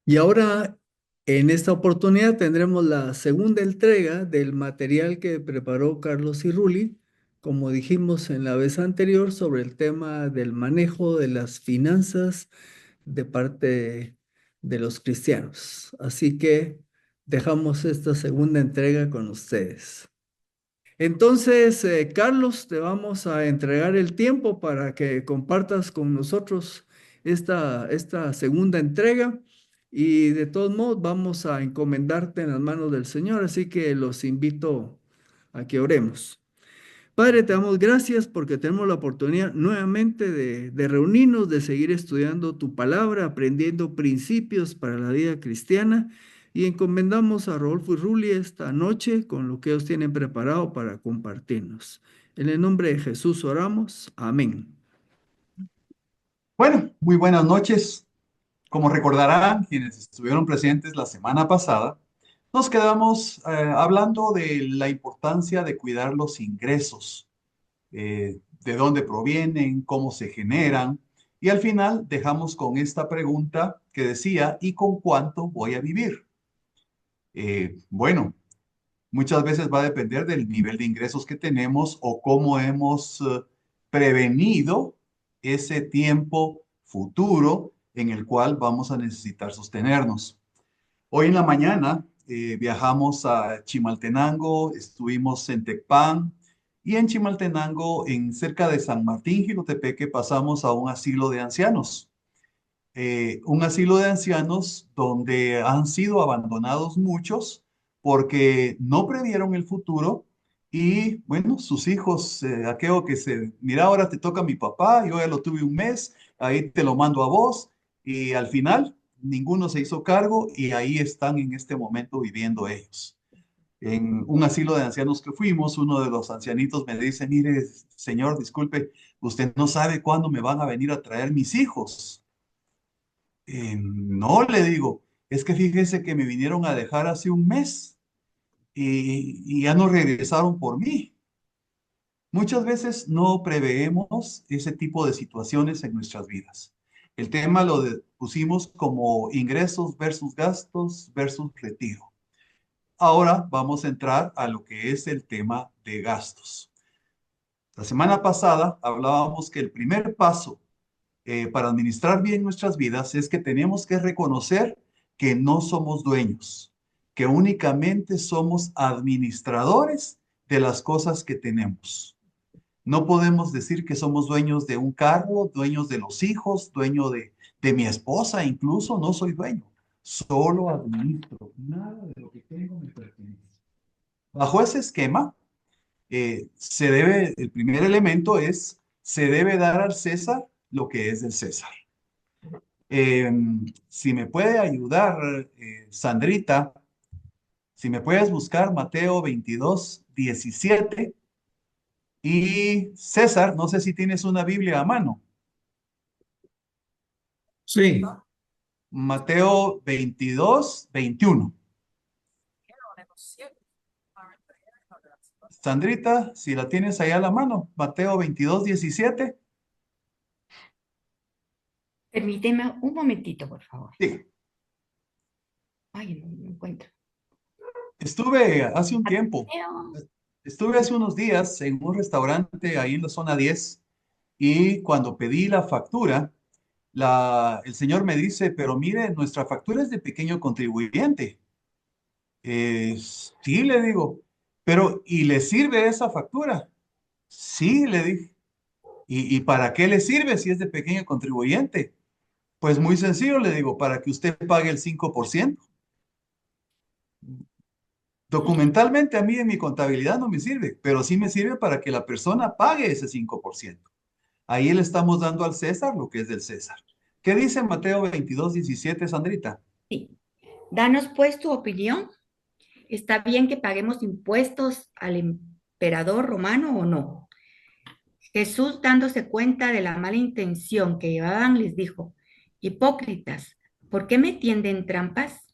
Y ahora, en esta oportunidad, tendremos la segunda entrega del material que preparó Carlos Cirulli, como dijimos en la vez anterior, sobre el tema del manejo de las finanzas de parte de los cristianos. Así que dejamos esta segunda entrega con ustedes. Entonces, Carlos, te vamos a entregar el tiempo para que compartas con nosotros esta segunda entrega y de todos modos vamos a encomendarte en las manos del Señor, así que los invito a que oremos. Padre, te damos gracias porque tenemos la oportunidad nuevamente de reunirnos, de seguir estudiando tu palabra, aprendiendo principios para la vida cristiana y encomendamos a Rodolfo y Ruli esta noche con lo que ellos tienen preparado para compartirnos. En el nombre de Jesús oramos. Amén. Bueno, muy buenas noches. Como recordarán quienes estuvieron presentes la semana pasada, nos quedamos hablando de la importancia de cuidar los ingresos, de dónde provienen, cómo se generan, y al final dejamos con esta pregunta que decía, ¿y con cuánto voy a vivir? Bueno, muchas veces va a depender del nivel de ingresos que tenemos o cómo hemos prevenido ese tiempo futuro en el cual vamos a necesitar sostenernos. Hoy en la mañana viajamos a Chimaltenango, estuvimos en Tecpan y en Chimaltenango, en cerca de San Martín, Jilotepeque, pasamos a un asilo de ancianos. Un asilo de ancianos donde han sido abandonados muchos porque no previeron el futuro y bueno, sus hijos, aquello que se, mira, ahora te toca a mi papá, yo ya lo tuve un mes, ahí te lo mando a vos y al final ninguno se hizo cargo y ahí están en este momento viviendo ellos. En un asilo de ancianos que fuimos, uno de los ancianitos me dice, mire, señor, disculpe, usted no sabe cuándo me van a venir a traer mis hijos. No, le digo, es que fíjese que me vinieron a dejar hace un mes y ya no regresaron por mí. Muchas veces no preveemos ese tipo de situaciones en nuestras vidas. El tema pusimos como ingresos versus gastos versus retiro. Ahora vamos a entrar a lo que es el tema de gastos. La semana pasada hablábamos que el primer paso para administrar bien nuestras vidas es que tenemos que reconocer que no somos dueños, que únicamente somos administradores de las cosas que tenemos. No podemos decir que somos dueños de un carro, dueños de los hijos, dueño de mi esposa, incluso no soy dueño. Solo administro. Nada de lo que tengo me pertenece. Bajo ese esquema, el primer elemento es, se debe dar al César lo que es del César. Eh, si me puede ayudar, Sandrita, si me puedes buscar Mateo 22:17 y César, no sé si tienes una Biblia a mano. Sí. Mateo 22:21. Sandrita, si la tienes ahí a la mano, Mateo 22:17. Permíteme un momentito, por favor. Sí, Ay, no me encuentro. estuve hace un tiempo, Mateo. estuve hace unos días en un restaurante ahí en la zona 10 y cuando pedí la factura, el señor me dice, pero mire, nuestra factura es de pequeño contribuyente. Sí, le digo, pero ¿y le sirve esa factura? Sí, le dije. ¿Y para qué le sirve si es de pequeño contribuyente? Pues muy sencillo, le digo, para que usted pague el 5%. Documentalmente a mí en mi contabilidad no me sirve, pero sí me sirve para que la persona pague ese 5%. Ahí le estamos dando al César lo que es del César. ¿Qué dice Mateo 22:17, Sandrita? Sí. Danos pues tu opinión. ¿Está bien que paguemos impuestos al emperador romano o no? Jesús, dándose cuenta de la mala intención que llevaban, les dijo, hipócritas, ¿por qué me tienden trampas?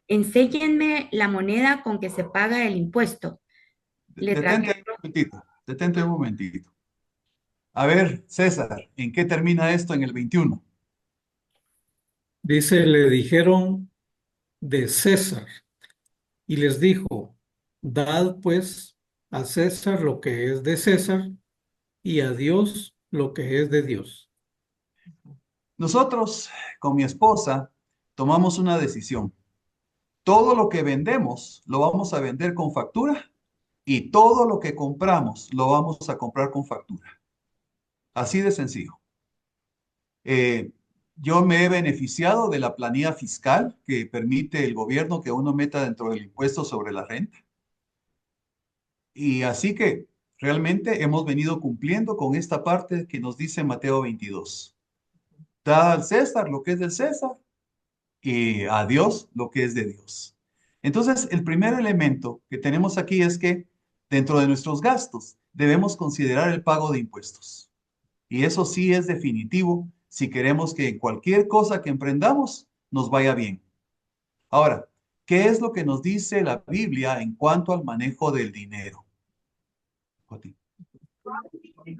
Enséñenme la moneda con que se paga el impuesto. Le Detente ahí trajeron. un momentito, detente un momentito. A ver, César, ¿en qué termina esto en el 21? Dice, le dijeron de César y les dijo, dad pues a César lo que es de César y a Dios lo que es de Dios. Nosotros, con mi esposa, tomamos una decisión. Todo lo que vendemos lo vamos a vender con factura y todo lo que compramos lo vamos a comprar con factura. Así de sencillo. Eh, yo me he beneficiado de la planilla fiscal que permite el gobierno que uno meta dentro del impuesto sobre la renta. Y así que realmente hemos venido cumpliendo con esta parte que nos dice Mateo 22. Da al César lo que es del César y a Dios lo que es de Dios. Entonces, el primer elemento que tenemos aquí es que dentro de nuestros gastos debemos considerar el pago de impuestos. Y eso sí es definitivo si queremos que en cualquier cosa que emprendamos nos vaya bien. Ahora, ¿qué es lo que nos dice la Biblia en cuanto al manejo del dinero? Joti.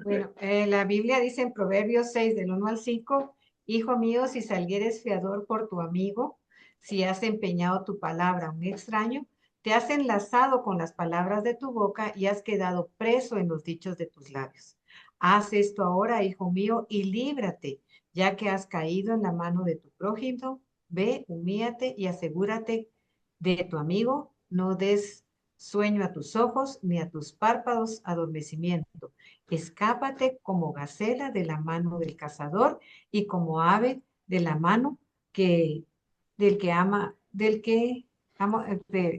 Bueno, la Biblia dice en Proverbios 6, del 1 al 5, hijo mío, si salieres fiador por tu amigo, si has empeñado tu palabra a un extraño, te has enlazado con las palabras de tu boca y has quedado preso en los dichos de tus labios. Haz esto ahora, hijo mío, y líbrate, ya que has caído en la mano de tu prójimo. Ve, humíate y asegúrate de tu amigo. No des sueño a tus ojos, ni a tus párpados adormecimiento. Escápate como gacela de la mano del cazador y como ave de la mano que, del que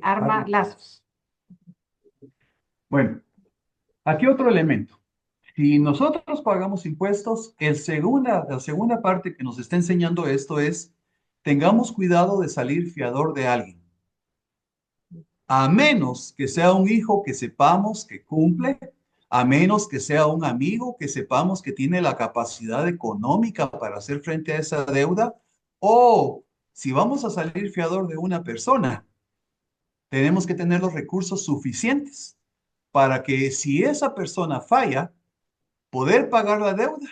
arma lazos. Bueno, aquí otro elemento. Si nosotros pagamos impuestos, la segunda parte que nos está enseñando esto es, tengamos cuidado de salir fiador de alguien, a menos que sea un hijo que sepamos que cumple, a menos que sea un amigo que sepamos que tiene la capacidad económica para hacer frente a esa deuda, o si vamos a salir fiador de una persona, tenemos que tener los recursos suficientes para que si esa persona falla, poder pagar la deuda,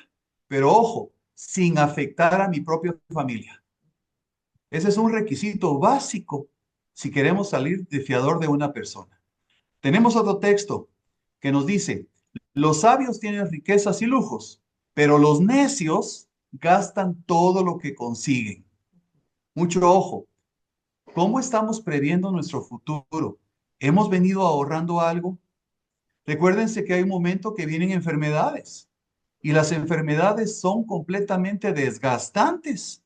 pero ojo, sin afectar a mi propia familia. Ese es un requisito básico si queremos salir de fiador de una persona. Tenemos otro texto que nos dice, los sabios tienen riquezas y lujos, pero los necios gastan todo lo que consiguen. Mucho ojo, ¿cómo estamos previendo nuestro futuro? ¿Hemos venido ahorrando algo? Recuérdense que hay un momento que vienen enfermedades y las enfermedades son completamente desgastantes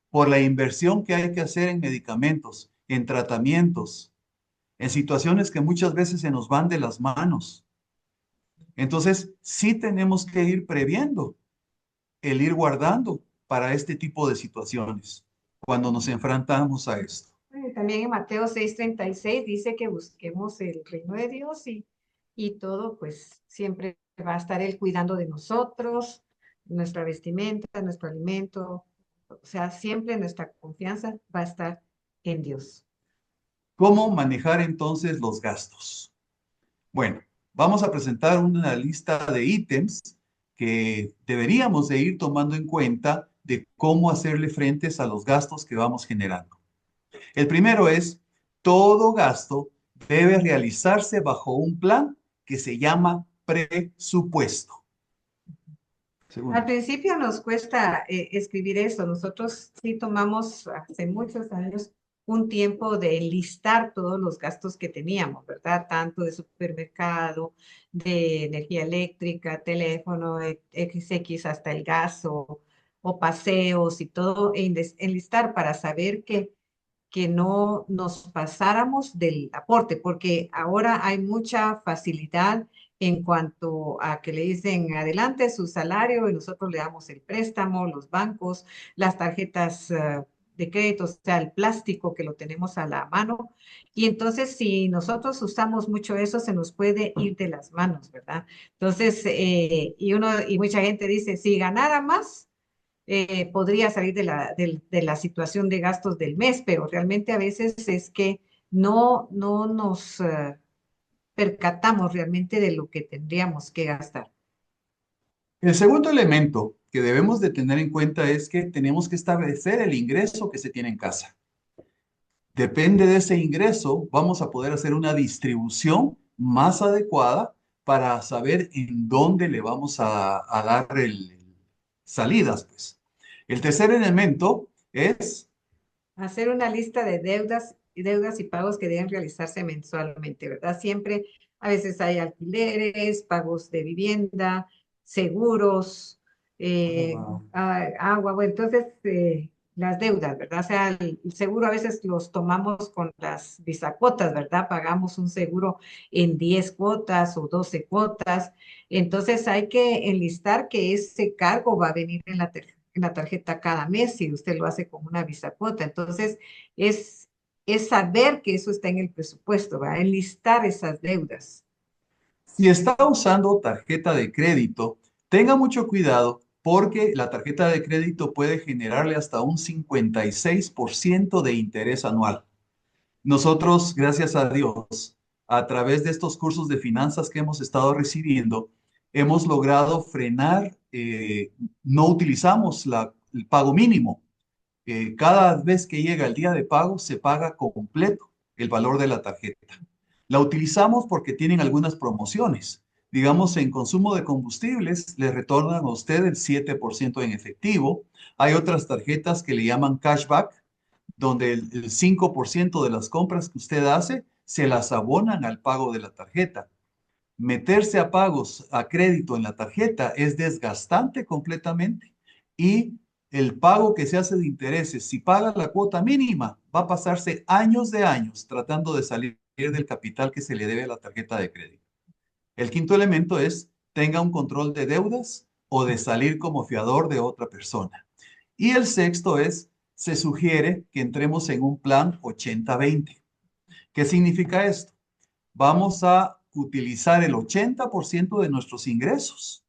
por la inversión que hay que hacer en medicamentos, en tratamientos, en situaciones que muchas veces se nos van de las manos. Entonces, sí tenemos que ir previendo, el ir guardando para este tipo de situaciones cuando nos enfrentamos a esto. También en Mateo 6:36 dice que busquemos el reino de Dios y todo, pues siempre va a estar Él cuidando de nosotros, nuestra vestimenta, nuestro alimento. O sea, siempre nuestra confianza va a estar en Dios. ¿Cómo manejar entonces los gastos? Bueno, vamos a presentar una lista de ítems que deberíamos de ir tomando en cuenta de cómo hacerle frentes a los gastos que vamos generando. El primero es, todo gasto debe realizarse bajo un plan que se llama presupuesto. Al principio nos cuesta escribir eso. Nosotros sí tomamos hace muchos años un tiempo de enlistar todos los gastos que teníamos, ¿verdad? Tanto de supermercado, de energía eléctrica, teléfono, XX, hasta el gas o paseos y todo, enlistar para saber que no nos pasáramos del aporte, porque ahora hay mucha facilidad en cuanto a que le dicen adelante su salario y nosotros le damos el préstamo, los bancos, las tarjetas de crédito, o sea, el plástico que lo tenemos a la mano. Y entonces, si nosotros usamos mucho eso, se nos puede ir de las manos, ¿verdad? Entonces, y mucha gente dice, si ganara más, podría salir de la situación de gastos del mes, pero realmente a veces es que no nos percatamos realmente de lo que tendríamos que gastar. El segundo elemento que debemos de tener en cuenta es que tenemos que establecer el ingreso que se tiene en casa. Depende de ese ingreso, vamos a poder hacer una distribución más adecuada para saber en dónde le vamos a dar salidas, pues. El tercer elemento es, Hacer una lista de deudas y pagos que deben realizarse mensualmente, ¿verdad? Siempre, a veces hay alquileres, pagos de vivienda, seguros, agua, bueno, entonces las deudas, ¿verdad? O sea, el seguro a veces los tomamos con las bisacuotas, ¿verdad? Pagamos un seguro en 10 cuotas o 12 cuotas, entonces hay que enlistar que ese cargo va a venir en la tarjeta cada mes si usted lo hace con una bisacuota. Entonces, es, es saber que eso está en el presupuesto, ¿va? Enlistar esas deudas. si está usando tarjeta de crédito, tenga mucho cuidado porque la tarjeta de crédito puede generarle hasta un 56% de interés anual. Nosotros, gracias a Dios, a través de estos cursos de finanzas que hemos estado recibiendo, hemos logrado frenar, no utilizamos el pago mínimo. Cada vez que llega el día de pago, se paga completo el valor de la tarjeta. La utilizamos porque tienen algunas promociones. Digamos, en consumo de combustibles, le retornan a usted el 7% en efectivo. Hay otras tarjetas que le llaman cashback, donde el 5% de las compras que usted hace se las abonan al pago de la tarjeta. Meterse a pagos a crédito en la tarjeta es desgastante completamente y el pago que se hace de intereses, si paga la cuota mínima, va a pasarse años de años tratando de salir del capital que se le debe a la tarjeta de crédito. El quinto elemento es tenga un control de deudas o de salir como fiador de otra persona. Y el sexto es, se sugiere que entremos en un plan 80-20. ¿Qué significa esto? Vamos a utilizar el 80% de nuestros ingresos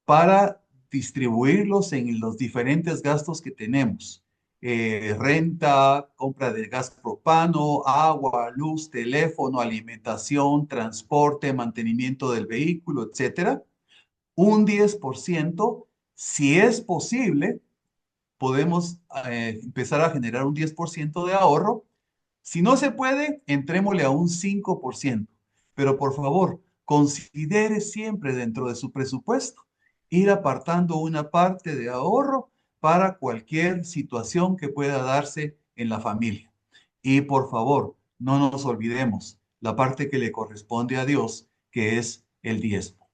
para distribuirlos en los diferentes gastos que tenemos. Renta, compra de gas propano, agua, luz, teléfono, alimentación, transporte, mantenimiento del vehículo, etcétera. Un 10%, si es posible, podemos empezar a generar un 10% de ahorro. Si no se puede, entrémosle a un 5%. Pero por favor, considere siempre dentro de su presupuesto ir apartando una parte de ahorro para cualquier situación que pueda darse en la familia. Y por favor, no nos olvidemos la parte que le corresponde a Dios, que es el diezmo.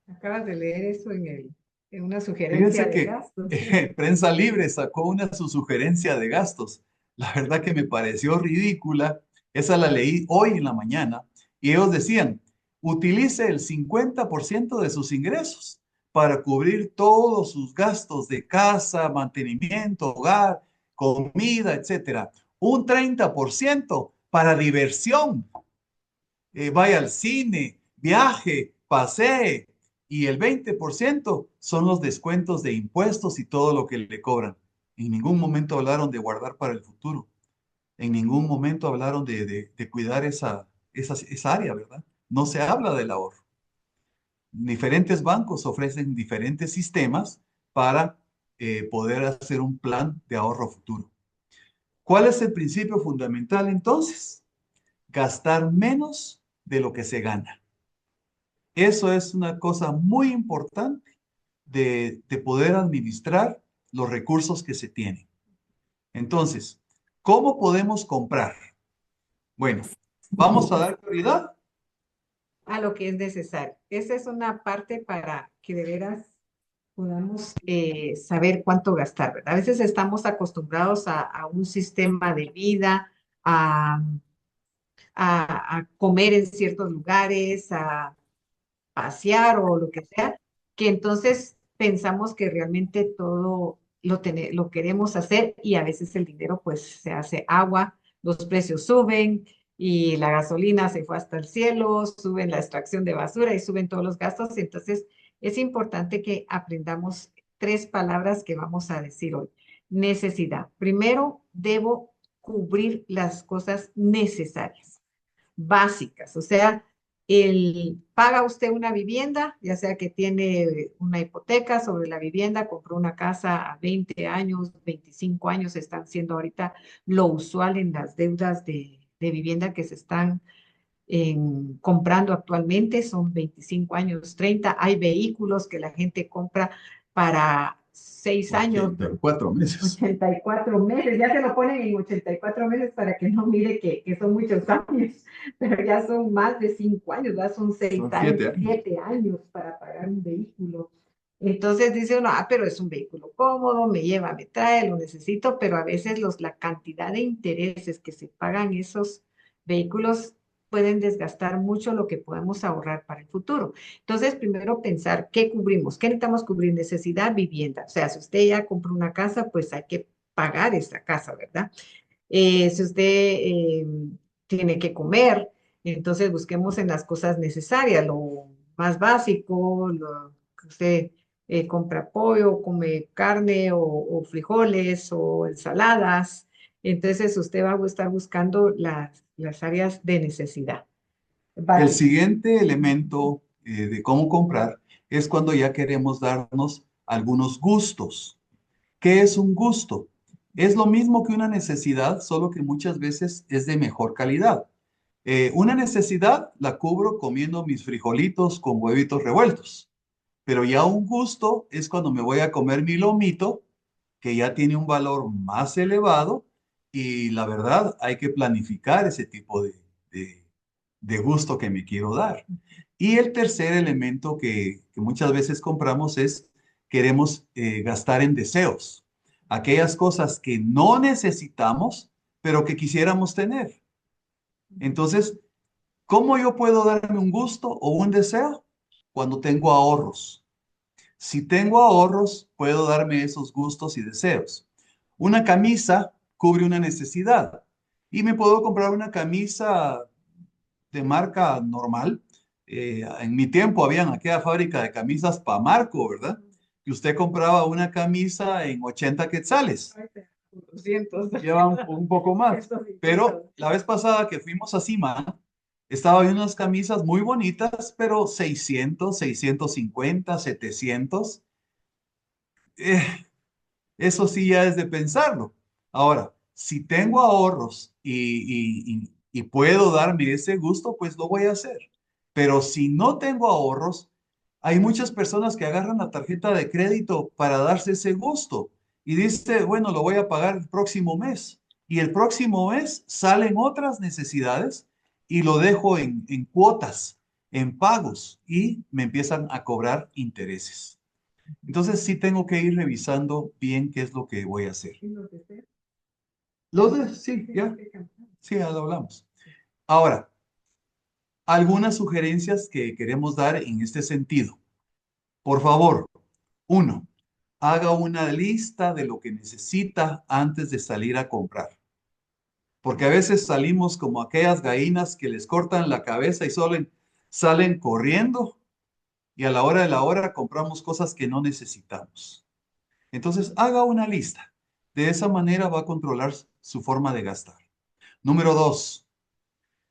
Acabas de leer eso en una sugerencia Fíjense de que gastos. Prensa Libre sacó su sugerencia de gastos. La verdad que me pareció ridícula. Esa la leí hoy en la mañana y ellos decían, utilice el 50% de sus ingresos para cubrir todos sus gastos de casa, mantenimiento, hogar, comida, etcétera. Un 30% para diversión, vaya al cine, viaje, pasee, y el 20% son los descuentos de impuestos y todo lo que le cobran. En ningún momento hablaron de guardar para el futuro. En ningún momento hablaron de cuidar esa área, ¿verdad? No se habla del ahorro. Diferentes bancos ofrecen diferentes sistemas para poder hacer un plan de ahorro futuro. ¿Cuál es el principio fundamental entonces? Gastar menos de lo que se gana. Eso es una cosa muy importante de poder administrar los recursos que se tienen. Entonces, ¿cómo podemos comprar? Bueno, vamos a dar prioridad. A lo que es necesario. Esa es una parte para que de veras podamos saber cuánto gastar, ¿verdad? A veces estamos acostumbrados a un sistema de vida, a, a comer en ciertos lugares, a pasear o lo que sea, que entonces pensamos que realmente todo lo queremos hacer y a veces el dinero pues se hace agua, los precios suben y la gasolina se fue hasta el cielo, suben la extracción de basura y suben todos los gastos. Entonces es importante que aprendamos tres palabras que vamos a decir hoy. Necesidad. Primero, debo cubrir las cosas necesarias, básicas, o sea, paga usted una vivienda, ya sea que tiene una hipoteca sobre la vivienda, compró una casa a 20 años, 25 años, están siendo ahorita lo usual en las deudas de vivienda que se están comprando actualmente, son 25 años, 30. Hay vehículos que la gente compra para 6 años, 84 meses. 84 meses, ya se lo ponen en 84 meses para que no mire que son muchos años, pero ya son más de 5 años, ya son 6 Son años, 7 años. 7 años para pagar un vehículo. Entonces dice uno, pero es un vehículo cómodo, me lleva, me trae, lo necesito, pero a veces la cantidad de intereses que se pagan esos vehículos pueden desgastar mucho lo que podemos ahorrar para el futuro. Entonces, primero pensar qué cubrimos, qué necesitamos cubrir, necesidad, vivienda. O sea, si usted ya compró una casa, pues hay que pagar esa casa, ¿verdad? Si usted tiene que comer, entonces busquemos en las cosas necesarias, lo más básico, lo que usted compra pollo, come carne o frijoles o ensaladas. Entonces usted va a estar buscando las áreas de necesidad El básicas. siguiente elemento de cómo comprar es cuando ya queremos darnos algunos gustos. ¿Qué es un gusto? Es lo mismo que una necesidad, solo que muchas veces es de mejor calidad. Una necesidad la cubro comiendo mis frijolitos con huevitos revueltos, pero ya un gusto es cuando me voy a comer mi lomito, que ya tiene un valor más elevado y la verdad hay que planificar ese tipo de gusto que me quiero dar. Y el tercer elemento que muchas veces compramos es queremos gastar en deseos, aquellas cosas que no necesitamos, pero que quisiéramos tener. Entonces, ¿cómo yo puedo darme un gusto o un deseo? Cuando tengo ahorros. Si tengo ahorros, puedo darme esos gustos y deseos. Una camisa cubre una necesidad y me puedo comprar una camisa de marca normal. En mi tiempo habían aquella fábrica de camisas Pamarco, ¿verdad? Que usted compraba una camisa en 80 quetzales. 200. Lleva un poco más. Pero la vez pasada que fuimos a Cima, estaba viendo unas camisas muy bonitas, pero 600, 650, 700. Eh, Eso sí ya es de pensarlo. Ahora, si tengo ahorros y puedo darme ese gusto, pues lo voy a hacer. Pero si no tengo ahorros, hay muchas personas que agarran la tarjeta de crédito para darse ese gusto y dice, bueno, lo voy a pagar el próximo mes. Y el próximo mes salen otras necesidades y lo dejo en cuotas, en pagos y me empiezan a cobrar intereses. Entonces sí tengo que ir revisando bien qué es lo que voy a hacer. Sí, ya, sí, ya lo hablamos. Ahora, algunas sugerencias que queremos dar en este sentido. Por favor, uno, haga una lista de lo que necesita antes de salir a comprar. Porque a veces salimos como aquellas gallinas que les cortan la cabeza y salen corriendo y a la hora de la hora compramos cosas que no necesitamos. Entonces, haga una lista. De esa manera va a controlar su forma de gastar. Número dos,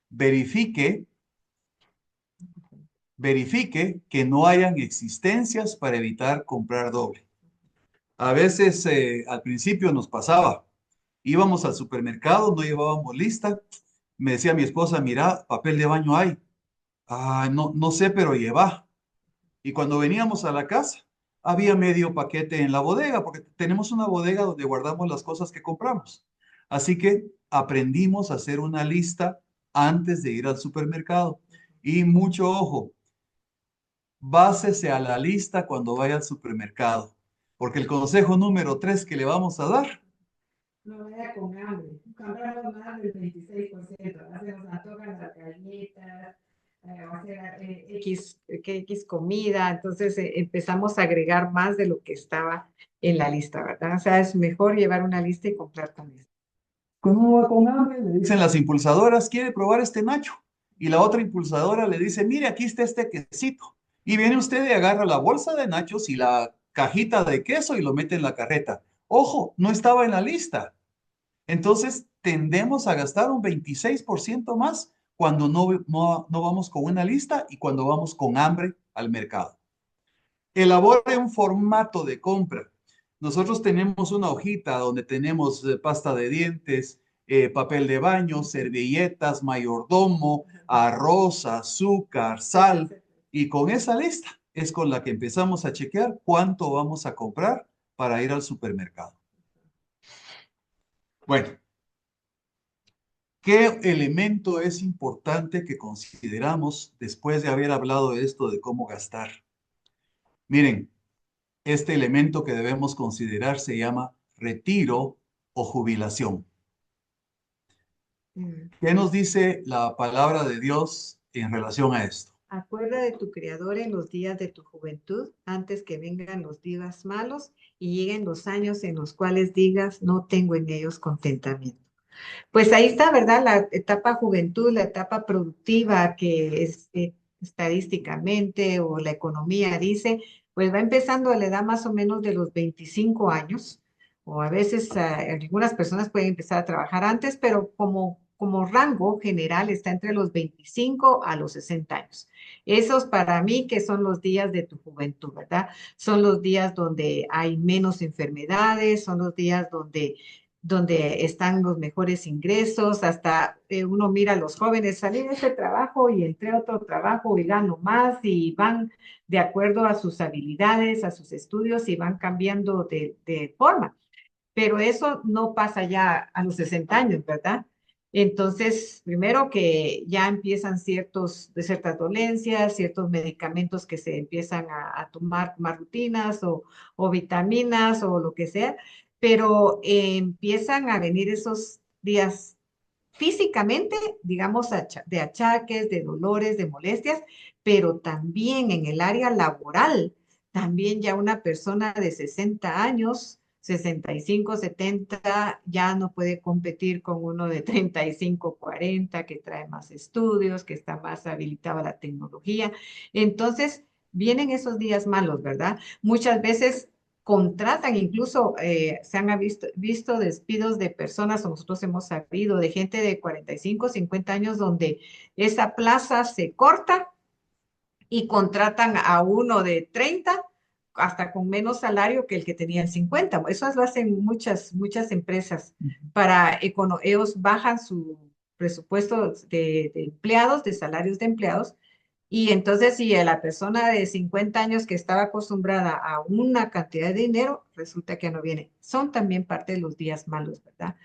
verifique, verifique que no hayan existencias para evitar comprar doble. A veces, al principio nos pasaba, íbamos al supermercado, no llevábamos lista. Me decía mi esposa, mira, papel de baño hay. Ah, no, no sé, pero lleva. Y cuando veníamos a la casa, había medio paquete en la bodega, porque tenemos una bodega donde guardamos las cosas que compramos. Así que aprendimos a hacer una lista antes de ir al supermercado. Y mucho ojo, básese a la lista cuando vaya al supermercado, porque el consejo número 3 que le vamos a dar. No vaya con hambre. Compramos más del 26%. Se nos antojan las galletas, va a ser X comida. Entonces empezamos a agregar más de lo que estaba en la lista, ¿verdad? O sea, es mejor llevar una lista y comprar con eso. ¿Cómo va con hambre? Le dicen las impulsadoras, ¿quiere probar este nacho? Y la otra impulsadora le dice, mire, aquí está este quesito. Y viene usted y agarra la bolsa de nachos y la cajita de queso y lo mete en la carreta. Ojo, no estaba en la lista. Entonces, tendemos a gastar un 26% más cuando no vamos con una lista y cuando vamos con hambre al mercado. Elabore un formato de compra. Nosotros tenemos una hojita donde tenemos pasta de dientes, papel de baño, servilletas, mayordomo, arroz, azúcar, sal. Y con esa lista es con la que empezamos a chequear cuánto vamos a comprar para ir al supermercado. Bueno, ¿qué elemento es importante que consideramos después de haber hablado de esto de cómo gastar? Miren, este elemento que debemos considerar se llama retiro o jubilación. ¿Qué nos dice la palabra de Dios en relación a esto? Acuerda de tu Creador en los días de tu juventud, antes que vengan los días malos y lleguen los años en los cuales digas, no tengo en ellos contentamiento. Pues ahí está, ¿verdad? La etapa juventud, la etapa productiva que es estadísticamente o la economía dice, pues va empezando a la edad más o menos de los 25 años, o a veces algunas personas pueden empezar a trabajar antes, pero como rango general está entre los 25 a los 60 años. Esos para mí que son los días de tu juventud, ¿verdad? Son los días donde hay menos enfermedades, son los días donde están los mejores ingresos, hasta uno mira a los jóvenes salir de ese trabajo y entré a otro trabajo y gano más y van de acuerdo a sus habilidades, a sus estudios y van cambiando de forma. Pero eso no pasa ya a los 60 años, ¿verdad? Entonces, primero que ya empiezan ciertas dolencias, ciertos medicamentos que se empiezan a tomar más rutinas o vitaminas o lo que sea, pero empiezan a venir esos días físicamente, digamos, de achaques, de dolores, de molestias, pero también en el área laboral, también ya una persona de 60 años, 65, 70, ya no puede competir con uno de 35, 40, que trae más estudios, que está más habilitado a la tecnología. Entonces, vienen esos días malos, ¿verdad? Muchas veces contratan, incluso se han visto despidos de personas, o nosotros hemos sabido, de gente de 45, 50 años, donde esa plaza se corta y contratan a uno de 30 hasta con menos salario que el que tenía en 50. Eso lo hacen muchas empresas ellos bajan su presupuesto de empleados, de salarios de empleados, y entonces si a la persona de 50 años que estaba acostumbrada a una cantidad de dinero, resulta que no viene. Son también parte de los días malos, ¿verdad?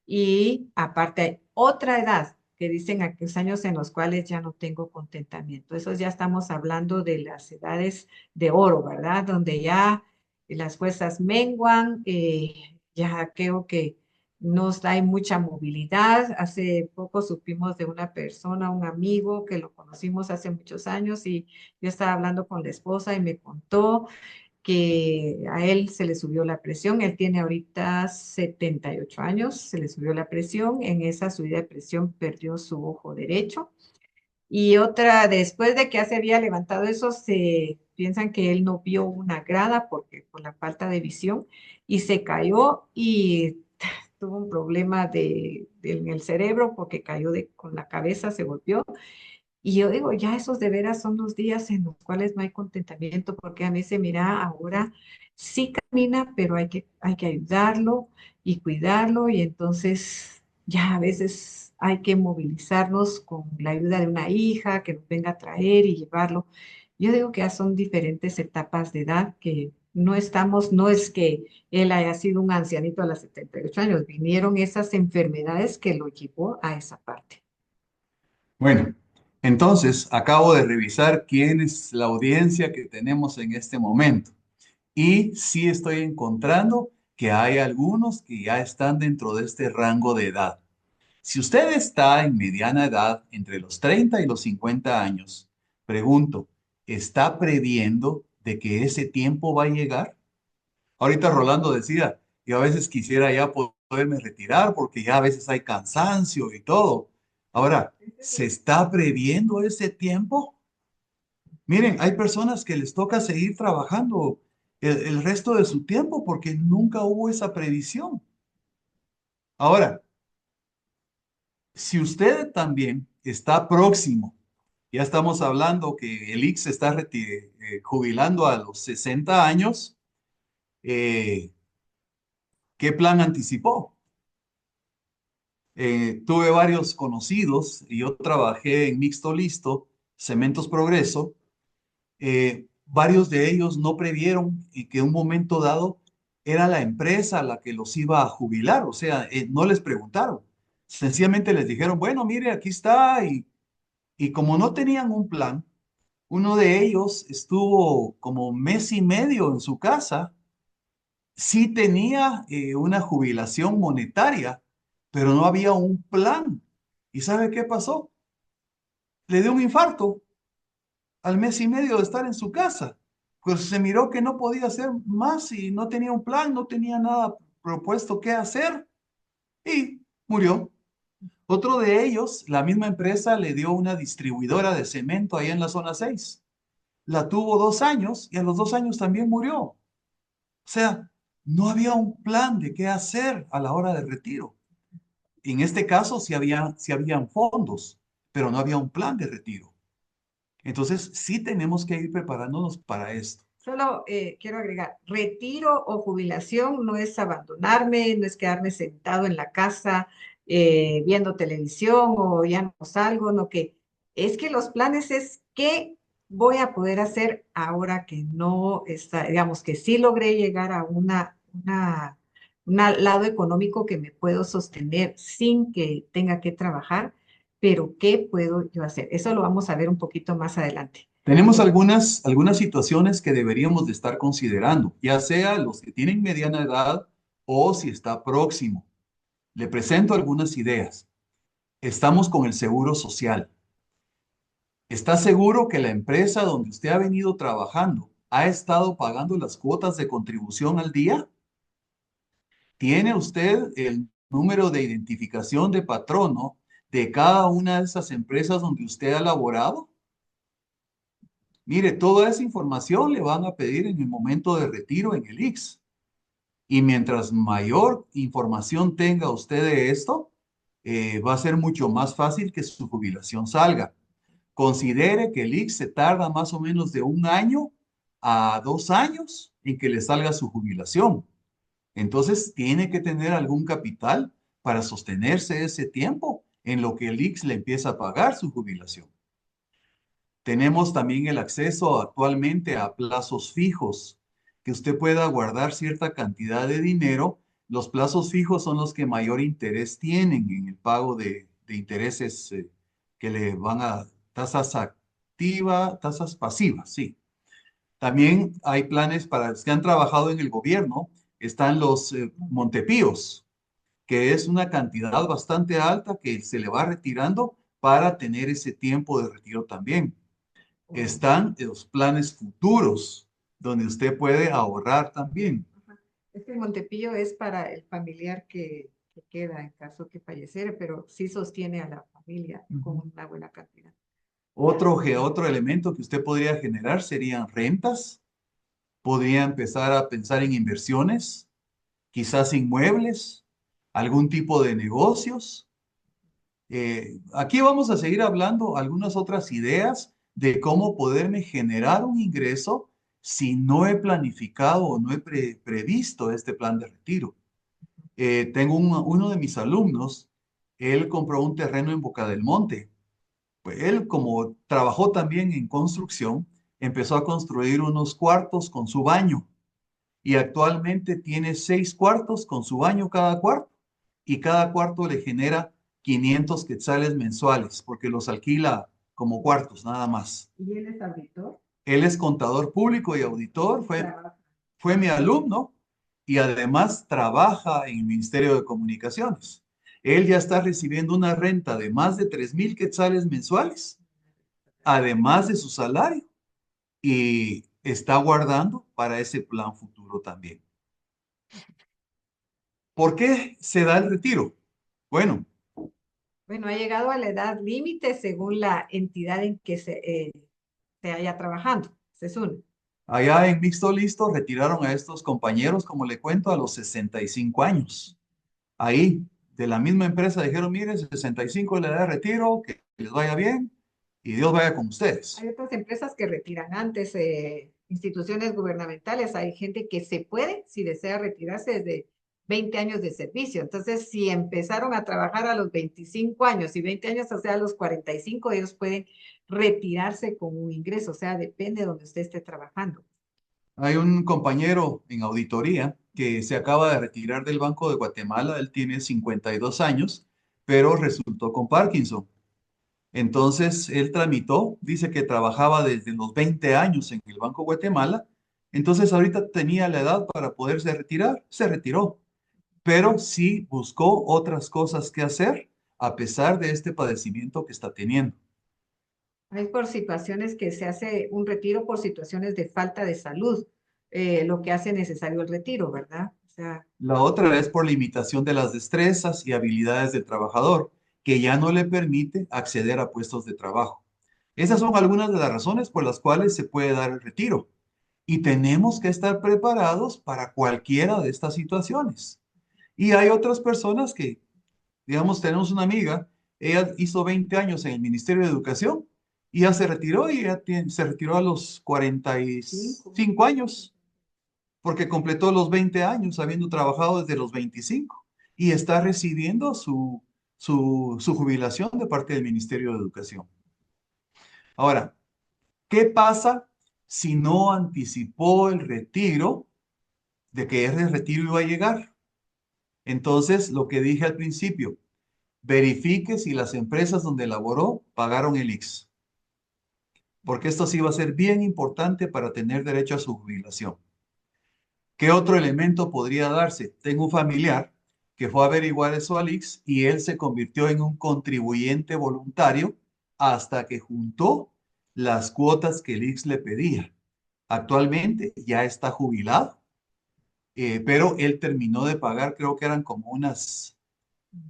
Y aparte hay otra edad que dicen aquellos años en los cuales ya no tengo contentamiento. Eso ya estamos hablando de las edades de oro, ¿verdad? Donde ya las fuerzas menguan, ya creo que nos hay mucha movilidad. Hace poco supimos de una persona, un amigo que lo conocimos hace muchos años y yo estaba hablando con la esposa y me contó que a él se le subió la presión. Él tiene ahorita 78 años, se le subió la presión. En esa subida de presión perdió su ojo derecho. Y otra, después de que ya se había levantado eso, se piensan que él no vio una grada por la falta de visión y se cayó y tuvo un problema en el cerebro porque cayó con la cabeza, se golpeó. Y yo digo, ya esos de veras son los días en los cuales no hay contentamiento, porque a mí se mira ahora, sí camina, pero hay que ayudarlo y cuidarlo, y entonces ya a veces hay que movilizarnos con la ayuda de una hija que nos venga a traer y llevarlo. Yo digo que ya son diferentes etapas de edad que no es que él haya sido un ancianito a los 78 años, vinieron esas enfermedades que lo llevó a esa parte. Bueno, entonces acabo de revisar quién es la audiencia que tenemos en este momento. Y sí estoy encontrando que hay algunos que ya están dentro de este rango de edad. Si usted está en mediana edad, entre los 30 y los 50 años, pregunto, ¿está previendo de que ese tiempo va a llegar? Ahorita Rolando decía, yo a veces quisiera ya poderme retirar porque ya a veces hay cansancio y todo. Ahora, ¿se está previendo ese tiempo? Miren, hay personas que les toca seguir trabajando el resto de su tiempo porque nunca hubo esa previsión. Ahora, si usted también está próximo. Ya estamos hablando que el IX se está jubilando a los 60 años. ¿Qué plan anticipó? Tuve varios conocidos y yo trabajé en Mixto Listo, Cementos Progreso. Varios de ellos no previeron y que en un momento dado era la empresa la que los iba a jubilar, o sea, no les preguntaron. Sencillamente les dijeron, bueno, mire, aquí está, y como no tenían un plan, uno de ellos estuvo como mes y medio en su casa. Sí tenía una jubilación monetaria, pero no había un plan. ¿Y sabe qué pasó? Le dio un infarto al mes y medio de estar en su casa. Pues se miró que no podía hacer más y no tenía un plan, no tenía nada propuesto qué hacer y murió. Otro de ellos, la misma empresa le dio una distribuidora de cemento ahí en la zona 6. La tuvo 2 años y a los 2 años también murió. O sea, no había un plan de qué hacer a la hora del retiro. En este caso sí habían fondos, pero no había un plan de retiro. Entonces, sí tenemos que ir preparándonos para esto. Solo quiero agregar, retiro o jubilación no es abandonarme, no es quedarme sentado en la casa viendo televisión o ya no salgo, no que es que los planes es qué voy a poder hacer ahora que no está, digamos que sí logré llegar a un lado económico que me puedo sostener sin que tenga que trabajar, pero ¿qué puedo yo hacer? Eso lo vamos a ver un poquito más adelante. Tenemos algunas situaciones que deberíamos de estar considerando, ya sea los que tienen mediana edad o si está próximo. Le presento algunas ideas. Estamos con el seguro social. ¿Está seguro que la empresa donde usted ha venido trabajando ha estado pagando las cuotas de contribución al día? ¿Tiene usted el número de identificación de patrono de cada una de esas empresas donde usted ha laborado? Mire, toda esa información le van a pedir en el momento de retiro en el IX. Y mientras mayor información tenga usted de esto, va a ser mucho más fácil que su jubilación salga. Considere que el IX se tarda más o menos de 1 año a 2 años en que le salga su jubilación. Entonces, tiene que tener algún capital para sostenerse ese tiempo en lo que el IX le empieza a pagar su jubilación. Tenemos también el acceso actualmente a plazos fijos, que usted pueda guardar cierta cantidad de dinero. Los plazos fijos son los que mayor interés tienen en el pago de intereses que le van a tasas activas, tasas pasivas, sí. También hay planes para los que han trabajado en el gobierno, están los Montepíos, que es una cantidad bastante alta que se le va retirando para tener ese tiempo de retiro también. Están los planes futuros, donde usted puede ahorrar también. Este Montepío es para el familiar que queda en caso que falleciera, pero sí sostiene a la familia con una buena cantidad. Otro elemento que usted podría generar serían rentas. Podría empezar a pensar en inversiones, quizás inmuebles, algún tipo de negocios. Aquí vamos a seguir hablando algunas otras ideas de cómo poderme generar un ingreso si no he planificado o no he previsto este plan de retiro. Tengo uno de mis alumnos, él compró un terreno en Boca del Monte. Pues él, como trabajó también en construcción, empezó a construir unos cuartos con su baño y actualmente tiene 6 cuartos con su baño cada cuarto y cada cuarto le genera 500 quetzales mensuales porque los alquila como cuartos nada más. ¿Y él es auditor? Él es contador público y auditor, fue mi alumno y además trabaja en el Ministerio de Comunicaciones. Él ya está recibiendo una renta de más de 3,000 quetzales mensuales, además de su salario, y está guardando para ese plan futuro también. ¿Por qué se da el retiro? Bueno, Bueno, ha llegado a la edad límite según la entidad en que se haya trabajando. Ese es uno. allá en Mixto Listo retiraron a estos compañeros, como le cuento, a los 65 años. Ahí, de la misma empresa, dijeron, mire, 65 es la edad de retiro, que les vaya bien y Dios vaya con ustedes. Hay otras empresas que retiran antes, instituciones gubernamentales, hay gente que se puede, si desea retirarse desde 20 años de servicio. Entonces, si empezaron a trabajar a los 25 años y 20 años, o sea, a los 45, ellos pueden retirarse con un ingreso, o sea, depende de donde usted esté trabajando. Hay un compañero en auditoría que se acaba de retirar del Banco de Guatemala. Él tiene 52 años, pero resultó con Parkinson. Entonces, él tramitó, dice que trabajaba desde los 20 años en el Banco Guatemala. Entonces, ahorita tenía la edad para poderse retirar, se retiró, pero sí buscó otras cosas que hacer a pesar de este padecimiento que está teniendo. Hay por situaciones que se hace un retiro por situaciones de falta de salud, lo que hace necesario el retiro, ¿verdad? O sea, La otra es por limitación de las destrezas y habilidades del trabajador, que ya no le permite acceder a puestos de trabajo. Esas son algunas de las razones por las cuales se puede dar el retiro. Y tenemos que estar preparados para cualquiera de estas situaciones. Y hay otras personas que, digamos, tenemos una amiga, ella hizo 20 años en el Ministerio de Educación y ya se retiró y se retiró a los 45 años porque completó los 20 años habiendo trabajado desde los 25 y está recibiendo su jubilación de parte del Ministerio de Educación. Ahora, ¿qué pasa si no anticipó el retiro de que ese retiro iba a llegar? Entonces, lo que dije al principio, verifique si las empresas donde laboró pagaron el IX, porque esto sí va a ser bien importante para tener derecho a su jubilación. ¿Qué otro elemento podría darse? Tengo un familiar que fue a averiguar eso al IX y él se convirtió en un contribuyente voluntario hasta que juntó las cuotas que el IX le pedía. Actualmente ya está jubilado, pero él terminó de pagar, creo que eran como unas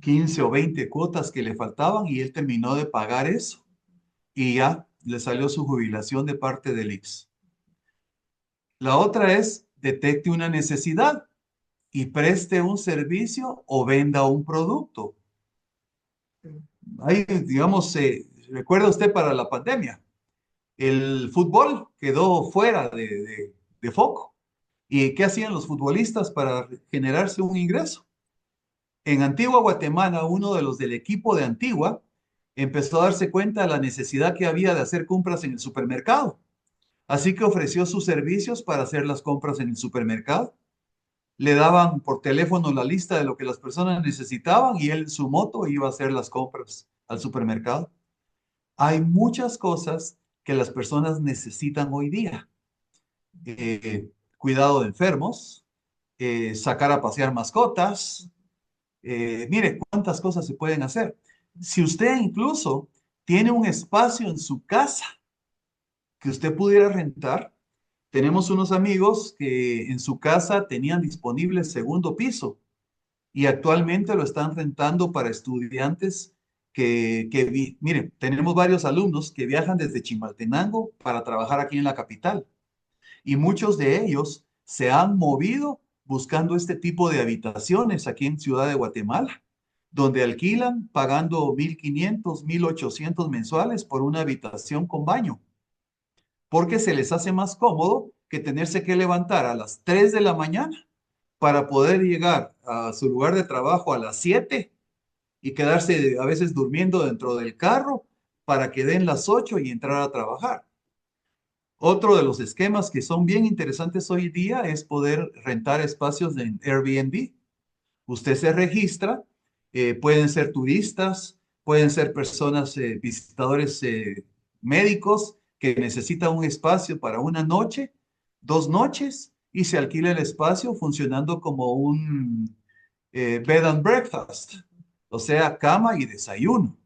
15 o 20 cuotas que le faltaban y él terminó de pagar eso y ya le salió su jubilación de parte del IX. La otra es detecte una necesidad y preste un servicio o venda un producto. Ahí, digamos, recuerda usted para la pandemia, el fútbol quedó fuera de foco. ¿Y qué hacían los futbolistas para generarse un ingreso? En Antigua Guatemala, uno de los del equipo de Antigua empezó a darse cuenta de la necesidad que había de hacer compras en el supermercado. Así que ofreció sus servicios para hacer las compras en el supermercado. Le daban por teléfono la lista de lo que las personas necesitaban y él en su moto iba a hacer las compras al supermercado. Hay muchas cosas que las personas necesitan hoy día. Cuidado de enfermos, sacar a pasear mascotas. Mire cuántas cosas se pueden hacer. Si usted incluso tiene un espacio en su casa que usted pudiera rentar, tenemos unos amigos que en su casa tenían disponible el segundo piso y actualmente lo están rentando para estudiantes miren, tenemos varios alumnos que viajan desde Chimaltenango para trabajar aquí en la capital y muchos de ellos se han movido buscando este tipo de habitaciones aquí en Ciudad de Guatemala, donde alquilan pagando 1,500, 1,800 mensuales por una habitación con baño, porque se les hace más cómodo que tenerse que levantar a las 3 de la mañana para poder llegar a su lugar de trabajo a las 7 y quedarse a veces durmiendo dentro del carro para que den las 8 y entrar a trabajar. Otro de los esquemas que son bien interesantes hoy día es poder rentar espacios en Airbnb. Usted se registra, pueden ser turistas, pueden ser personas, visitadores médicos que necesitan un espacio para una noche, 2 noches, y se alquila el espacio funcionando como un bed and breakfast, o sea, cama y desayuno.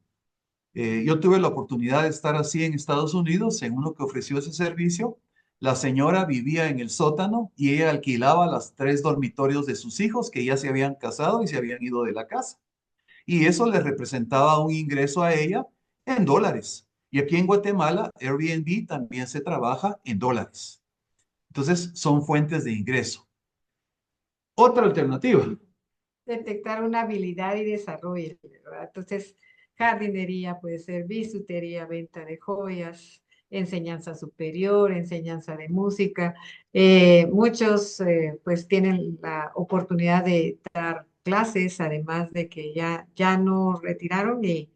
Yo tuve la oportunidad de estar así en Estados Unidos, en uno que ofreció ese servicio. La señora vivía en el sótano y ella alquilaba las 3 dormitorios de sus hijos que ya se habían casado y se habían ido de la casa. Y eso le representaba un ingreso a ella en dólares. Y aquí en Guatemala, Airbnb también se trabaja en dólares. Entonces, son fuentes de ingreso. Otra alternativa. detectar una habilidad y desarrollo, ¿verdad? Entonces, jardinería, puede ser bisutería, venta de joyas, enseñanza superior, enseñanza de música. Muchos pues tienen la oportunidad de dar clases, además de que ya no retiraron y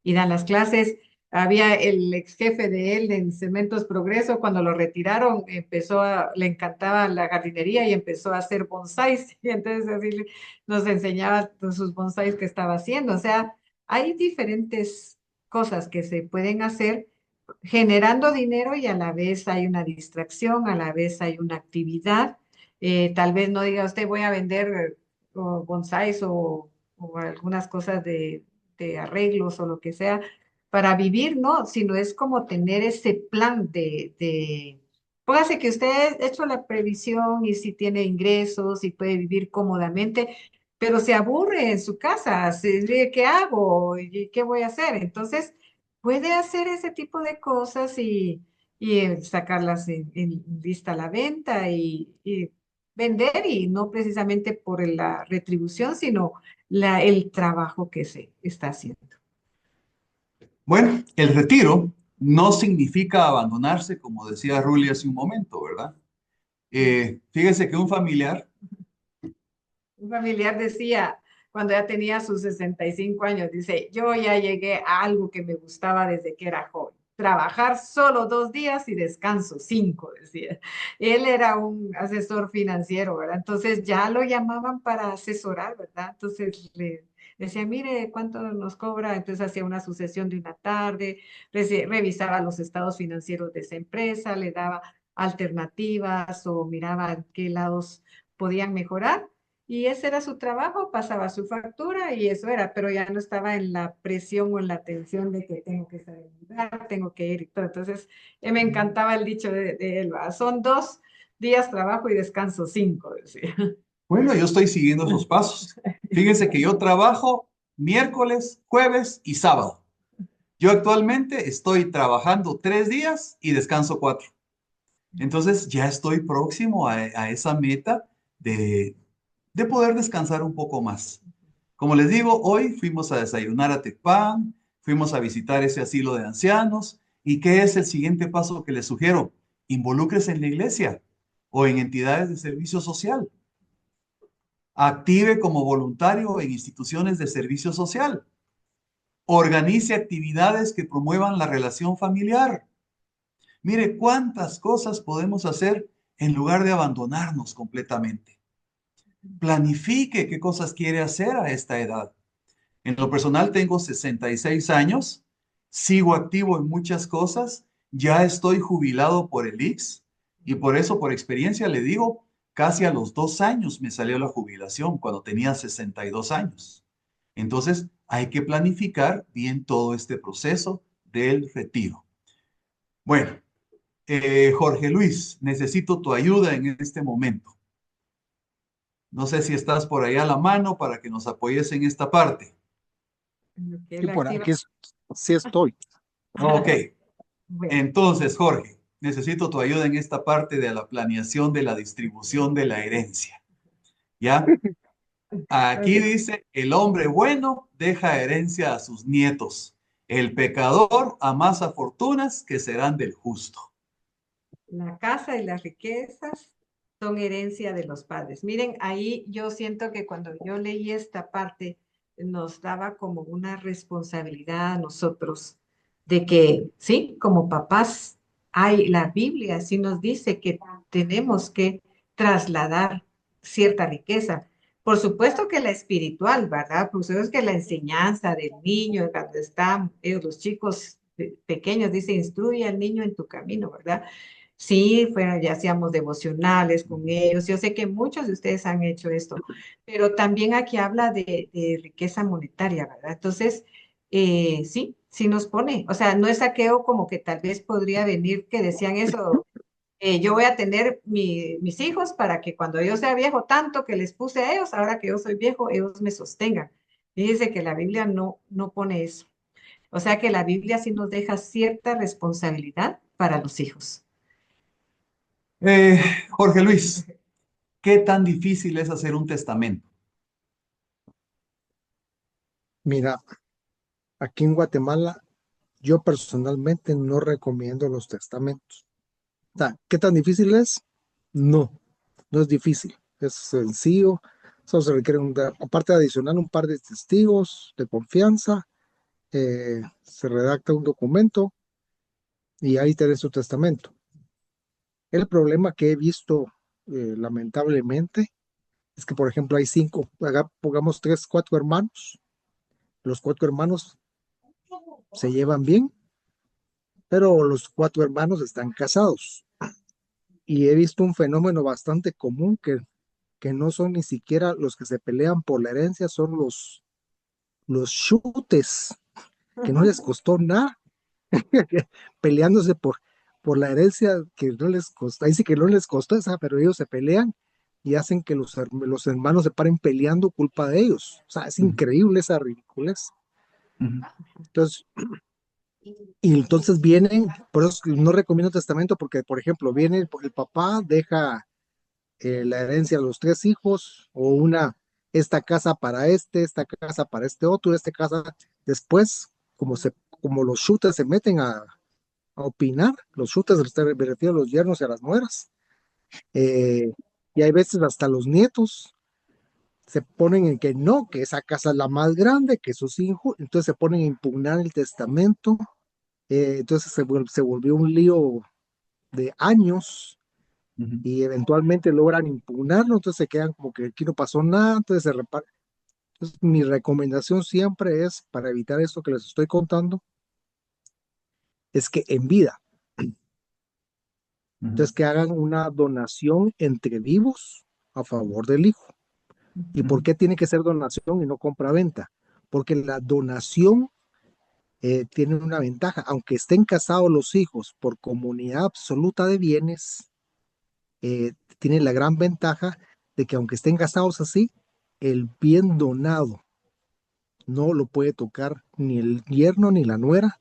dan las clases. Había el ex jefe de él en Cementos Progreso, cuando lo retiraron, le encantaba la jardinería y empezó a hacer bonsáis. Y entonces así nos enseñaba sus bonsáis que estaba haciendo. O sea, hay diferentes cosas que se pueden hacer generando dinero y a la vez hay una distracción, a la vez hay una actividad. Tal vez no diga usted voy a vender bonsáis o algunas cosas de arreglos o lo que sea para vivir, ¿no? Sino es como tener ese plan póngase que usted ha hecho la previsión y si tiene ingresos y puede vivir cómodamente, pero se aburre en su casa, se dice, ¿qué hago? ¿Y qué voy a hacer? Entonces, puede hacer ese tipo de cosas y sacarlas en lista a la venta y vender y no precisamente por la retribución, sino el trabajo que se está haciendo. Bueno, el retiro no significa abandonarse, como decía Ruli hace un momento, ¿verdad? Fíjese que Un familiar decía, cuando ya tenía sus 65 años, dice, yo ya llegué a algo que me gustaba desde que era joven. Trabajar solo 2 días y descanso 5, decía. Él era un asesor financiero, ¿verdad? Entonces ya lo llamaban para asesorar, ¿verdad? Entonces le decía, mire, ¿cuánto nos cobra? Entonces hacía una sucesión de una tarde, revisaba los estados financieros de esa empresa, le daba alternativas o miraba en qué lados podían mejorar. Y ese era su trabajo, pasaba su factura y eso era, pero ya no estaba en la presión o en la tensión de que tengo que estar en un lugar, tengo que ir y todo. Entonces, me encantaba el dicho de él, ¿va? Son 2 días trabajo y descanso 5, decía. bueno, yo estoy siguiendo esos pasos. Fíjense que yo trabajo miércoles, jueves y sábado. Yo actualmente estoy trabajando 3 días y descanso 4. Entonces ya estoy próximo a esa meta de, de poder descansar un poco más. Como les digo, hoy fuimos a desayunar a Tecpan, fuimos a visitar ese asilo de ancianos. ¿Y qué es el siguiente paso que les sugiero? Involúcrese en la iglesia o en entidades de servicio social. Active como voluntario en instituciones de servicio social. Organice actividades que promuevan la relación familiar. Mire cuántas cosas podemos hacer en lugar de abandonarnos completamente. Planifique qué cosas quiere hacer a esta edad. En lo personal tengo 66 años, sigo activo en muchas cosas, ya estoy jubilado por el IX y por eso, por experiencia, le digo, casi a los 2 años me salió la jubilación cuando tenía 62 años. Entonces, hay que planificar bien todo este proceso del retiro. Bueno, Jorge Luis, necesito tu ayuda en este momento. No sé si estás por ahí a la mano para que nos apoyes en esta parte. Que Sí, él por activa. aquí sí estoy. Ok, Bueno, entonces, Jorge, necesito tu ayuda en esta parte de la planeación de la distribución de la herencia. ¿Ya? Aquí ok. dice, el hombre bueno deja herencia a sus nietos. El pecador amasa fortunas que serán del justo. La casa y las riquezas son herencia de los padres. Miren, ahí yo siento que cuando yo leí esta parte nos daba como una responsabilidad a nosotros de que, sí, como papás, la Biblia sí nos dice que tenemos que trasladar cierta riqueza. Por supuesto que la espiritual, ¿verdad? Por supuesto que la enseñanza del niño, cuando están ellos, los chicos pequeños, dice, instruye al niño en tu camino, ¿verdad? Sí, ya hacíamos devocionales con ellos. Yo sé que muchos de ustedes han hecho esto, pero también aquí habla de riqueza monetaria, ¿verdad? Entonces, sí, sí nos pone. O sea, no es saqueo como que tal vez podría venir que decían eso. Yo voy a tener mis hijos para que cuando yo sea viejo, tanto que les puse a ellos, ahora que yo soy viejo, ellos me sostengan. Y dice que la Biblia no pone eso. O sea que la Biblia sí nos deja cierta responsabilidad para los hijos. Jorge Luis, ¿qué tan difícil es hacer un testamento? Mira, aquí en Guatemala, yo personalmente no recomiendo los testamentos. O sea, ¿qué tan difícil es? No, no es difícil, es sencillo. Solo se requiere, aparte de adicional, un par de testigos de confianza, se redacta un documento y ahí tenés tu testamento. El problema que he visto, lamentablemente, es que, por ejemplo, hay cinco, pongamos tres, cuatro hermanos. Los cuatro hermanos se llevan bien, pero los cuatro hermanos están casados. Y he visto un fenómeno bastante común que no son ni siquiera los que se pelean por la herencia, son los chutes, que no les costó nada, peleándose por la herencia que no les costó, ahí sí que no les costó esa, pero ellos se pelean y hacen que los hermanos se paren peleando culpa de ellos. O sea, es Ujú, increíble esa ridiculez. ujú, Entonces, y entonces vienen, por eso no recomiendo testamento, porque, por ejemplo, viene el papá, deja la herencia a los tres hijos, o esta casa para esta casa para este otro, esta casa, después, como los shooters se meten a opinar, los shooters me refiero a los yernos y a las nueras, eh, y hay veces hasta los nietos se ponen en que no, que esa casa es la más grande, que sus hijos, entonces se ponen a impugnar el testamento, entonces se volvió un lío de años ujú. y eventualmente logran impugnarlo, entonces se quedan como que aquí no pasó nada, entonces se repara. Entonces, mi recomendación siempre es, para evitar esto que les estoy contando, es que en vida, Ujú, entonces que hagan una donación entre vivos a favor del hijo. ¿Y por ujú, qué tiene que ser donación y no compra-venta? Porque la donación tiene una ventaja, aunque estén casados los hijos por comunidad absoluta de bienes, tiene la gran ventaja de que aunque estén casados así, el bien donado no lo puede tocar ni el yerno ni la nuera,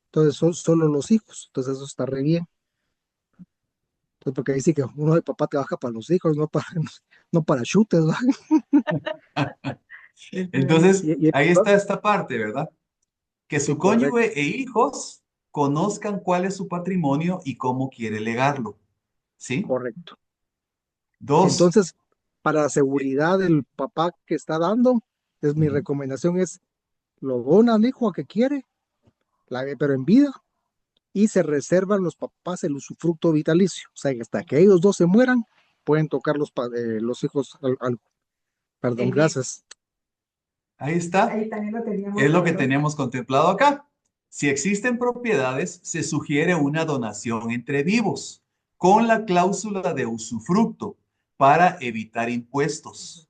entonces son solo los hijos, entonces eso está re bien. Entonces, porque ahí sí que uno de papá trabaja para los hijos, no para, no para chutes, ¿va? Entonces, Y, ahí está esta parte, ¿verdad? Que sí, su correcto, cónyuge e hijos conozcan cuál es su patrimonio y cómo quiere legarlo, ¿sí? correcto. Dos, Entonces, para la seguridad del papá que está dando, mi ujú, recomendación es, lo dona al hijo a que quiere, pero en vida, y se reservan los papás el usufructo vitalicio. O sea, que hasta que ellos dos se mueran, pueden tocar los hijos perdón, gracias. ahí está. Ahí también lo teníamos Es lo que claro. tenemos contemplado acá. Si existen propiedades, se sugiere una donación entre vivos, con la cláusula de usufructo para evitar impuestos.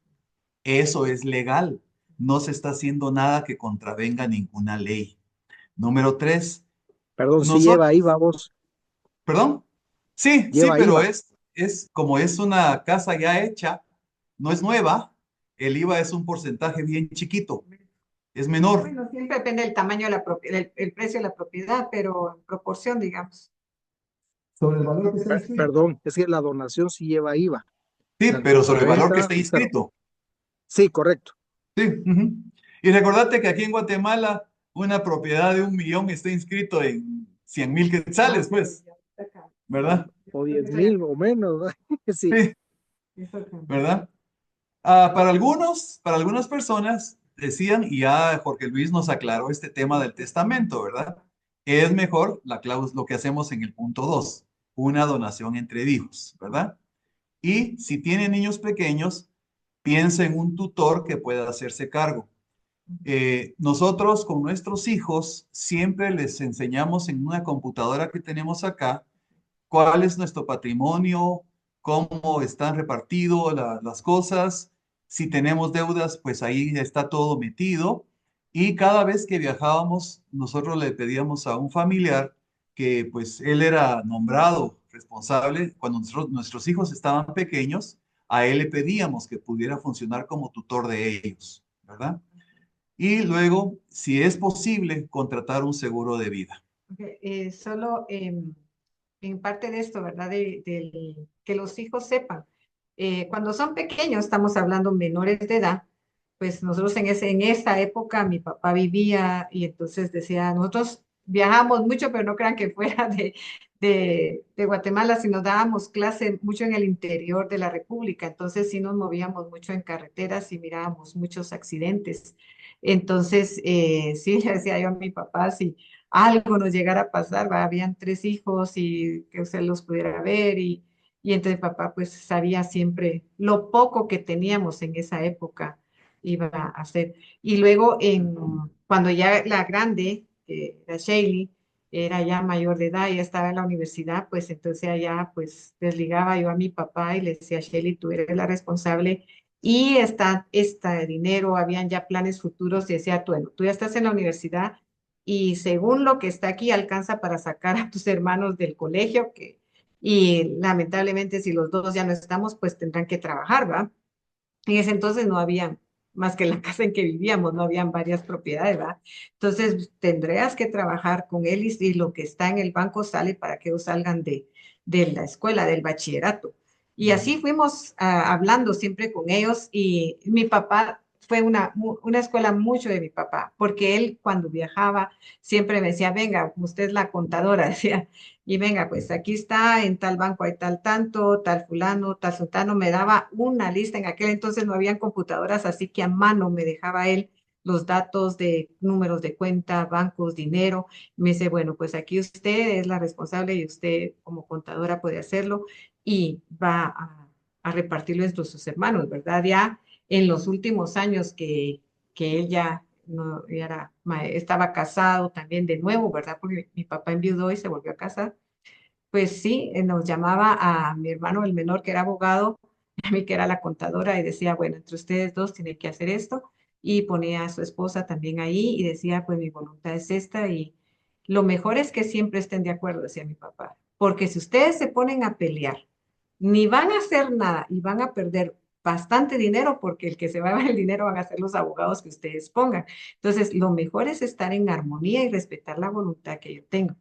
Eso es legal. No se está haciendo nada que contravenga ninguna ley. Número tres, Perdón, si lleva nosotros, ahí, vamos, perdón. Sí, sí, lleva pero IVA, es como es una casa ya hecha, no es nueva, el IVA es un porcentaje bien chiquito, es menor. Bueno, siempre depende del tamaño de la propiedad, el precio de la propiedad, pero en proporción, digamos. Sobre el valor que está inscrito. perdón, es que la donación sí lleva IVA, Sí, la pero sobre el valor que compraventa, está cero. inscrito. Sí, correcto, Sí. Ujú. Y recordate que aquí en Guatemala una propiedad de 1 millón está inscrito en 100,000 Ah, quetzales, sí, pues, ya está acá. ¿verdad? o Creo 10 que eso ya mil o menos, ¿verdad? Sí, Sí, eso cambió. ¿verdad? Para algunas personas decían, y ya Jorge Luis nos aclaró este tema del testamento, ¿verdad? Es mejor la cláusula, lo que hacemos en el punto 2, una donación entre hijos, ¿verdad? Y si tiene niños pequeños, piensa en un tutor que pueda hacerse cargo. Nosotros con nuestros hijos siempre les enseñamos en una computadora que tenemos acá cuál es nuestro patrimonio, cómo están repartidos las cosas, si tenemos deudas, pues ahí está todo metido. Y cada vez que viajábamos, nosotros le pedíamos a un familiar que pues él era nombrado responsable cuando nuestros hijos estaban pequeños, a él le pedíamos que pudiera funcionar como tutor de ellos, ¿verdad? Y luego, si es posible, contratar un seguro de vida. Ok, solo en parte de esto, ¿verdad? Que los hijos sepan. Cuando son pequeños, estamos hablando menores de edad, pues nosotros en esa época mi papá vivía y entonces decía, nosotros viajamos mucho, pero no crean que fuera de Guatemala, sino dábamos clase mucho en el interior de la República, entonces sí nos movíamos mucho en carreteras y mirábamos muchos accidentes. Entonces, sí, le decía yo a mi papá, si algo nos llegara a pasar, ¿va? Habían 3 hijos y que usted los pudiera ver y entonces papá pues sabía siempre lo poco que teníamos en esa época iba a hacer. Y luego cuando ya la grande, la Shaley, era ya mayor de edad, ya estaba en la universidad, pues entonces allá pues desligaba yo a mi papá y le decía, Shaley, tú eres la responsable y este dinero, habían ya planes futuros y decía, bueno, tú ya estás en la universidad y según lo que está aquí alcanza para sacar a tus hermanos del colegio, y lamentablemente si los dos ya no estamos, pues tendrán que trabajar, ¿va? En ese entonces no había más que la casa en que vivíamos, no habían varias propiedades, ¿verdad? Entonces tendrías que trabajar con él y lo que está en el banco sale para que ellos salgan de la escuela, del bachillerato. Y así fuimos hablando siempre con ellos y mi papá fue una escuela mucho de mi papá, porque él cuando viajaba siempre me decía, venga, usted es la contadora, decía, y venga, pues aquí está, en tal banco hay tal tanto, tal fulano, tal sultano, me daba una lista. En aquel entonces no habían computadoras, así que a mano me dejaba él los datos de números de cuenta, bancos, dinero. Me dice, bueno, pues aquí usted es la responsable y usted como contadora puede hacerlo y va a repartirlo entre sus hermanos, ¿verdad? Ya en los últimos años que él ya no, estaba casado también de nuevo, ¿verdad? Porque mi papá enviudó y se volvió a casar. Pues sí, nos llamaba a mi hermano el menor que era abogado, a mí que era la contadora y decía, bueno, entre ustedes dos tienen que hacer esto y ponía a su esposa también ahí y decía, pues mi voluntad es esta y lo mejor es que siempre estén de acuerdo, decía mi papá, porque si ustedes se ponen a pelear, ni van a hacer nada y van a perder bastante dinero porque el que se va a llevar el dinero van a ser los abogados que ustedes pongan. Entonces, lo mejor es estar en armonía y respetar la voluntad que yo tengo.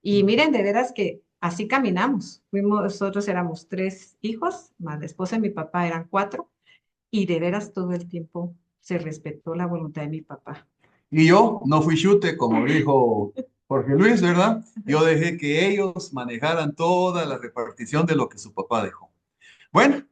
Y miren, de veras que así caminamos. Nosotros éramos 3 hijos, más la esposa y mi papá eran 4, y de veras todo el tiempo se respetó la voluntad de mi papá. Y yo no fui chute, como dijo Jorge Luis, ¿verdad? Yo dejé que ellos manejaran toda la repartición de lo que su papá dejó. Bueno,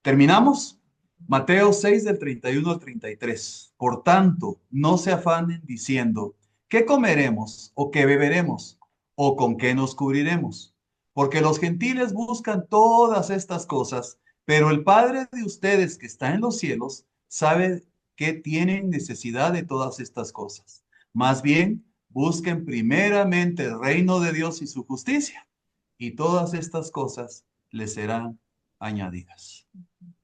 terminamos. Mateo 6 del 31 al 33. Por tanto, no se afanen diciendo, ¿qué comeremos o qué beberemos o con qué nos cubriremos? Porque los gentiles buscan todas estas cosas, pero el Padre de ustedes que está en los cielos sabe que tienen necesidad de todas estas cosas. Más bien, busquen primeramente el reino de Dios y su justicia, y todas estas cosas les serán añadidas.